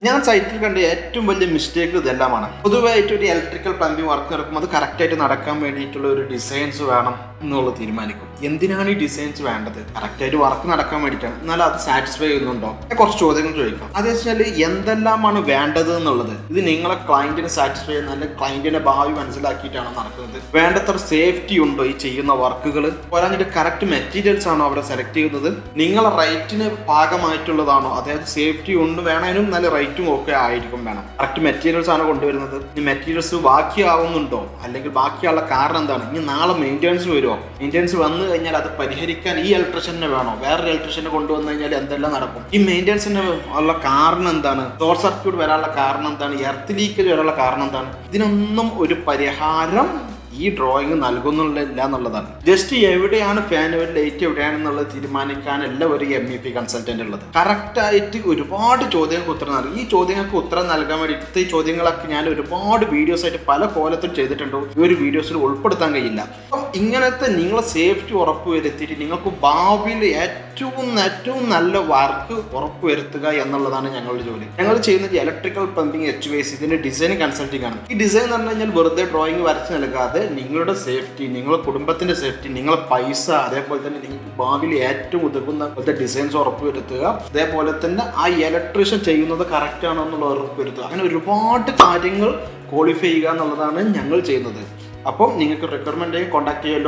ഞാൻ സൈറ്റിൽ കണ്ട ഏറ്റവും വലിയ മിസ്റ്റേക്ക് ഇതെല്ലാമാണ്. പൊതുവായിട്ട് ഒരു ഇലക്ട്രിക്കൽ പ്ലംബിംഗ് വർക്ക് നടക്കുമ്പോൾ അത് കറക്റ്റായിട്ട് നടക്കാൻ വേണ്ടിയിട്ടുള്ള ഒരു ഡിസൈൻസ് വേണം എന്നുള്ളത് തീരുമാനിക്കും. എന്തിനാണ് ഈ ഡിസൈൻസ് വേണ്ടത്? കറക്റ്റായിട്ട് വർക്ക് നടക്കാൻ വേണ്ടിയിട്ടാണ്. എന്നാൽ അത് സാറ്റിസ്ഫൈ ചെയ്യുന്നുണ്ടോ? കുറച്ച് ചോദ്യങ്ങൾ ചോദിക്കാം. അതെന്ന് വെച്ചാൽ എന്തെല്ലാമാണ് വേണ്ടത് എന്നുള്ളത് ഇത് നിങ്ങളെ ക്ലയന്റിനെ സാറ്റിസ്ഫൈ ചെയ്യുന്ന, അല്ലെങ്കിൽ ക്ലയന്റിന്റെ ഭാവി മനസ്സിലാക്കിയിട്ടാണോ നടക്കുന്നത്? വേണ്ടത്ര സേഫ്റ്റി ഉണ്ടോ ഈ ചെയ്യുന്ന വർക്കുകൾ? പോരാഞ്ഞിട്ട് കറക്റ്റ് മെറ്റീരിയൽസ് ആണോ അവിടെ സെലക്ട് ചെയ്യുന്നത്? നിങ്ങളെ റേറ്റിന് പാകമായിട്ടുള്ളതാണോ? അതായത് സേഫ്റ്റി ഉണ്ട് വേണേനും നല്ല റേറ്റും ഒക്കെ ആയിരിക്കും വേണം. കറക്റ്റ് മെറ്റീരിയൽസ് ആണ് കൊണ്ടുവരുന്നത്. ഈ മെറ്റീരിയൽസ് ബാക്കിയാവുന്നുണ്ടോ? അല്ലെങ്കിൽ ബാക്കിയുള്ള കാരണം എന്താണ്? ഇനി നാളെ മെയിൻ്റെനൻസ് വരുമോ? മെയിൻ്റെനൻസ് വന്നു കഴിഞ്ഞാൽ അത് പരിഹരിക്കാൻ ഈ ഇലക്ട്രീഷ്യനെ വേണോ? വേറൊരു ഇലക്ട്രീഷ്യനെ കൊണ്ടുവന്നു കഴിഞ്ഞാൽ എന്തെല്ലാം നടക്കും? ഈ മെയിൻ്റെനൻസിന് ഉള്ള കാരണം എന്താണ്? ഷോർട്ട് സർക്യൂട്ട് വരാനുള്ള കാരണം എന്താണ്? എർത്ത് ലീക്കേജ് വരാനുള്ള കാരണം എന്താണ്? ഇതിനൊന്നും ഒരു പരിഹാരം ഈ ഡ്രോയിങ് നൽകുന്നില്ല എന്നുള്ളതാണ്. ജസ്റ്റ് എവിടെയാണ് ഫാൻ, ലൈറ്റ് എവിടെയാണെന്നുള്ളത് തീരുമാനിക്കാനല്ല ഒരു MEP കൺസൾട്ടന്റ് ഉള്ളത്. കറക്റ്റായിട്ട് ഒരുപാട് ചോദ്യങ്ങൾക്ക് ഉത്തരം നൽകും. ഈ ചോദ്യങ്ങൾക്ക് ഉത്തരം നൽകാൻ വേണ്ടി ഈ ചോദ്യങ്ങളൊക്കെ ഞാൻ ഒരുപാട് വീഡിയോസ് ആയിട്ട് പല കോലത്തും ചെയ്തിട്ടുണ്ടോ, ഈ ഒരു വീഡിയോസിൽ ഉൾപ്പെടുത്താൻ കഴിയില്ല. അപ്പം ഇങ്ങനത്തെ നിങ്ങളെ സേഫ്റ്റി ഉറപ്പുവരുത്തിയിട്ട് നിങ്ങൾക്ക് ഭാവിയിൽ ഏറ്റവും നല്ല വർക്ക് ഉറപ്പുവരുത്തുക എന്നുള്ളതാണ് ഞങ്ങളുടെ ജോലി. ഞങ്ങൾ ചെയ്യുന്നത് ഇലക്ട്രിക്കൽ പ്ലംബിംഗ് HVAC, ഇതിന്റെ ഡിസൈൻ കൺസൾട്ടിംഗ് ആണ്. ഈ ഡിസൈൻ എന്ന് പറഞ്ഞു കഴിഞ്ഞാൽ വെറുതെ ഡ്രോയിങ് വരച്ച് നൽകാതെ നിങ്ങളുടെ സേഫ്റ്റി, നിങ്ങളുടെ കുടുംബത്തിന്റെ സേഫ്റ്റി, നിങ്ങളുടെ പൈസ, അതേപോലെ തന്നെ നിങ്ങൾക്ക് ഭാവിയിൽ ഏറ്റവും ഉതകുന്ന പോലത്തെ ഡിസൈൻസ് ഉറപ്പുവരുത്തുക. അതേപോലെ തന്നെ ആ ഇലക്ട്രീഷ്യൻ ചെയ്യുന്നത് കറക്റ്റ് ആണോ എന്നുള്ളത് ഉറപ്പുവരുത്തുക. അങ്ങനെ ഒരുപാട് കാര്യങ്ങൾ ക്വാളിഫൈ ചെയ്യുക എന്നുള്ളതാണ് ഞങ്ങൾ ചെയ്യുന്നത്. അപ്പം നിങ്ങൾക്ക് റിക്വയർമെന്റ് കോൺടാക്ട് ചെയ്യുമല്ലോ.